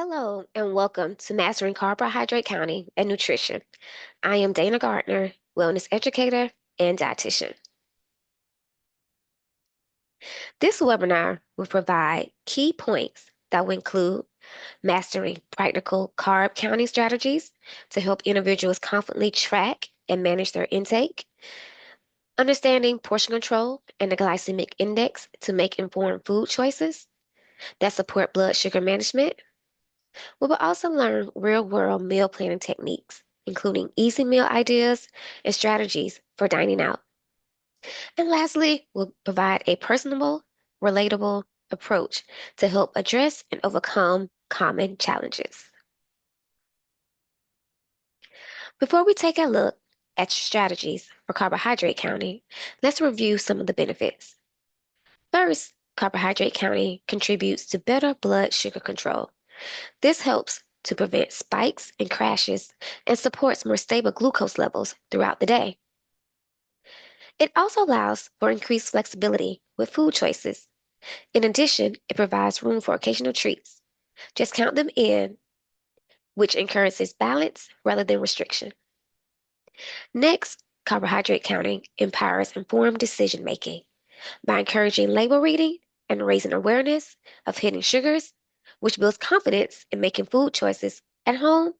Hello and welcome to Mastering Carbohydrate Counting and Nutrition. I am Dana Garder, wellness educator and dietitian. This webinar will provide key points that will include mastering practical carb counting strategies to help individuals confidently track and manage their intake, understanding portion control and the glycemic index to make informed food choices that support blood sugar management. We will also learn real-world meal planning techniques, including easy meal ideas and strategies for dining out. And lastly, we'll provide a personable, relatable approach to help address and overcome common challenges. Before we take a look at strategies for carbohydrate counting, let's review some of the benefits. First, carbohydrate counting contributes to better blood sugar control. This helps to prevent spikes and crashes and supports more stable glucose levels throughout the day. It also allows for increased flexibility with food choices. In addition, it provides room for occasional treats. Just count them in, which encourages balance rather than restriction. Next, carbohydrate counting empowers informed decision making by encouraging label reading and raising awareness of hidden sugars, which builds confidence in making food choices at home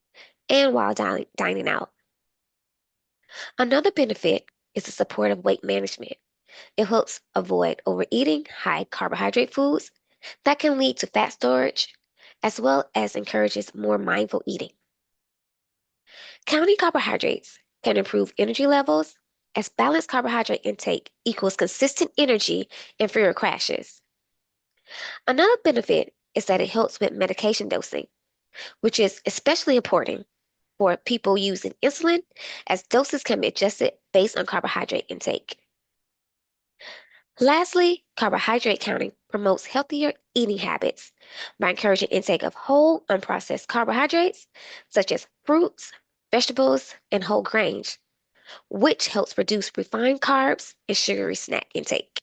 and while dining out. Another benefit is the support of weight management. It helps avoid overeating high carbohydrate foods that can lead to fat storage, as well as encourages more mindful eating. Counting carbohydrates can improve energy levels as balanced carbohydrate intake equals consistent energy and fewer crashes. Another benefit is that it helps with medication dosing, which is especially important for people using insulin, as doses can be adjusted based on carbohydrate intake. Lastly, carbohydrate counting promotes healthier eating habits by encouraging intake of whole, unprocessed carbohydrates, such as fruits, vegetables, and whole grains, which helps reduce refined carbs and sugary snack intake.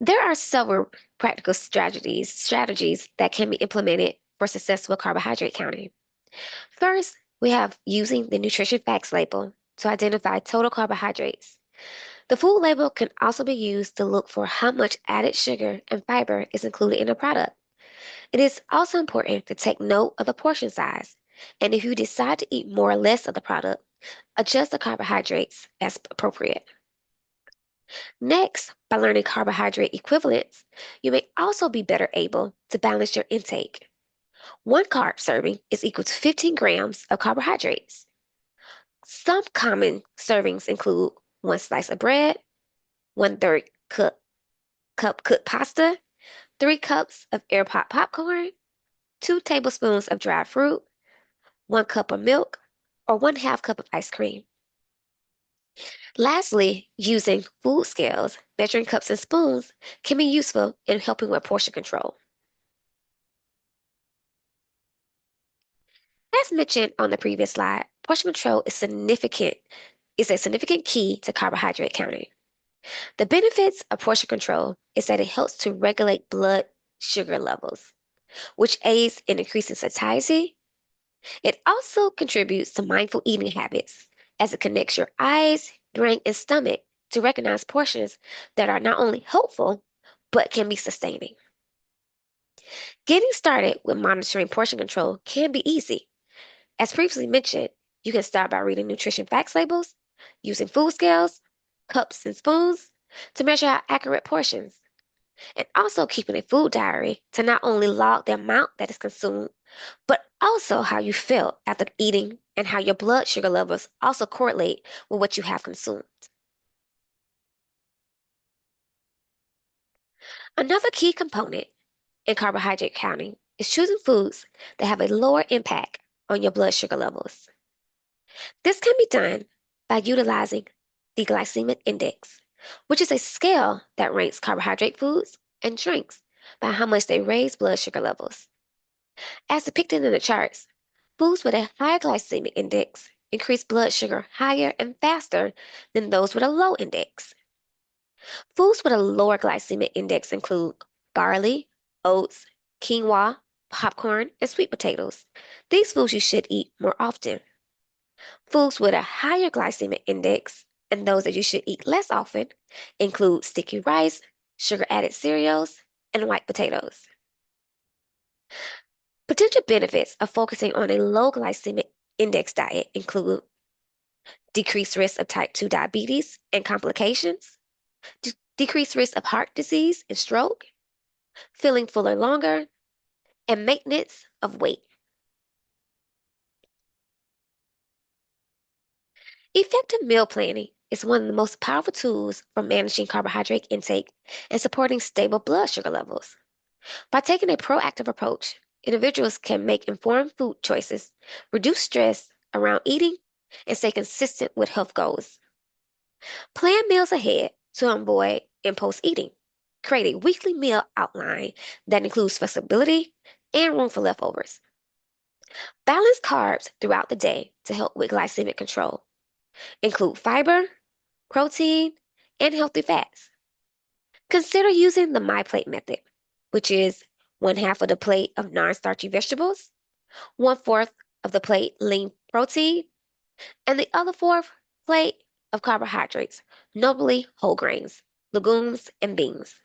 There are several practical strategies that can be implemented for successful carbohydrate counting. First, we have using the nutrition facts label to identify total carbohydrates. The food label can also be used to look for how much added sugar and fiber is included in a product. It is also important to take note of the portion size, and if you decide to eat more or less of the product, adjust the carbohydrates as appropriate. Next, by learning carbohydrate equivalents, you may also be better able to balance your intake. One carb serving is equal to 15 grams of carbohydrates. Some common servings include one slice of bread, one-third cup cooked pasta, 3 cups of air pop popcorn, 2 tablespoons of dried fruit, 1 cup of milk, or 1/2 cup of ice cream. Lastly, using food scales, measuring cups and spoons can be useful in helping with portion control. As mentioned on the previous slide, portion control is a significant key to carbohydrate counting. The benefits of portion control is that it helps to regulate blood sugar levels, which aids in increasing satiety. It also contributes to mindful eating habits as it connects your eyes, brain, and stomach to recognize portions that are not only helpful, but can be sustaining. Getting started with monitoring portion control can be easy. As previously mentioned, you can start by reading nutrition facts labels, using food scales, cups, and spoons to measure out accurate portions, and also keeping a food diary to not only log the amount that is consumed, but also how you feel after eating and how your blood sugar levels also correlate with what you have consumed. Another key component in carbohydrate counting is choosing foods that have a lower impact on your blood sugar levels. This can be done by utilizing the glycemic index, which is a scale that ranks carbohydrate foods and drinks by how much they raise blood sugar levels. As depicted in the charts, foods with a higher glycemic index increase blood sugar higher and faster than those with a low index. Foods with a lower glycemic index include barley, oats, quinoa, popcorn, and sweet potatoes. These foods you should eat more often. Foods with a higher glycemic index, and those that you should eat less often, include sticky rice, sugar-added cereals, and white potatoes. Potential benefits of focusing on a low glycemic index diet include decreased risk of type 2 diabetes and complications, decreased risk of heart disease and stroke, feeling fuller longer, and maintenance of weight. Effective meal planning is one of the most powerful tools for managing carbohydrate intake and supporting stable blood sugar levels. By taking a proactive approach, individuals can make informed food choices, reduce stress around eating, and stay consistent with health goals. Plan meals ahead to avoid impulse eating. Create a weekly meal outline that includes flexibility and room for leftovers. Balance carbs throughout the day to help with glycemic control. Include fiber, protein, and healthy fats. Consider using the My Plate method, which is one half of the plate of non-starchy vegetables, one fourth of the plate lean protein, and the other fourth plate of carbohydrates, notably whole grains, legumes, and beans.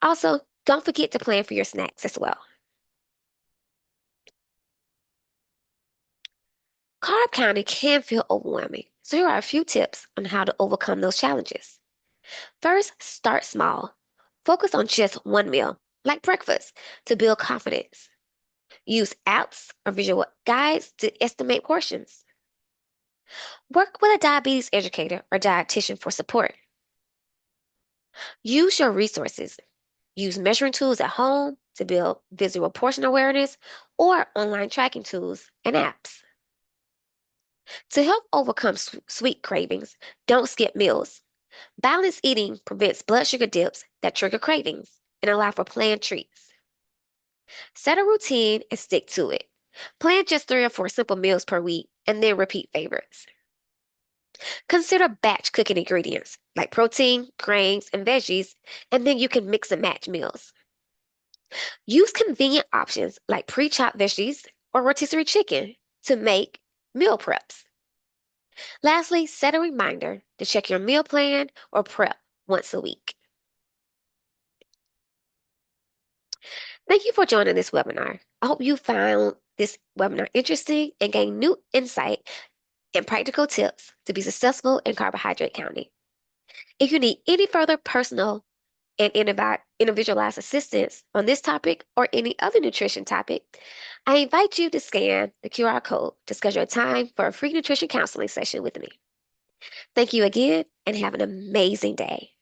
Also, don't forget to plan for your snacks as well. Carb counting can feel overwhelming, so here are a few tips on how to overcome those challenges. First, start small. Focus on just one meal, like breakfast, to build confidence. Use apps or visual guides to estimate portions. Work with a diabetes educator or dietitian for support. Use your resources. Use measuring tools at home to build visual portion awareness or online tracking tools and apps. To help overcome sweet cravings, don't skip meals. Balanced eating prevents blood sugar dips that trigger cravings and allow for planned treats. Set a routine and stick to it. Plan just 3 or 4 simple meals per week and then repeat favorites. Consider batch cooking ingredients like protein, grains, and veggies, and then you can mix and match meals. Use convenient options like pre-chopped veggies or rotisserie chicken to make meal preps. Lastly, set a reminder to check your meal plan or prep once a week. Thank you for joining this webinar. I hope you found this webinar interesting and gained new insight and practical tips to be successful in carbohydrate counting. If you need any further personal and individualized assistance on this topic or any other nutrition topic, I invite you to scan the QR code to schedule a time for a free nutrition counseling session with me. Thank you again and have an amazing day.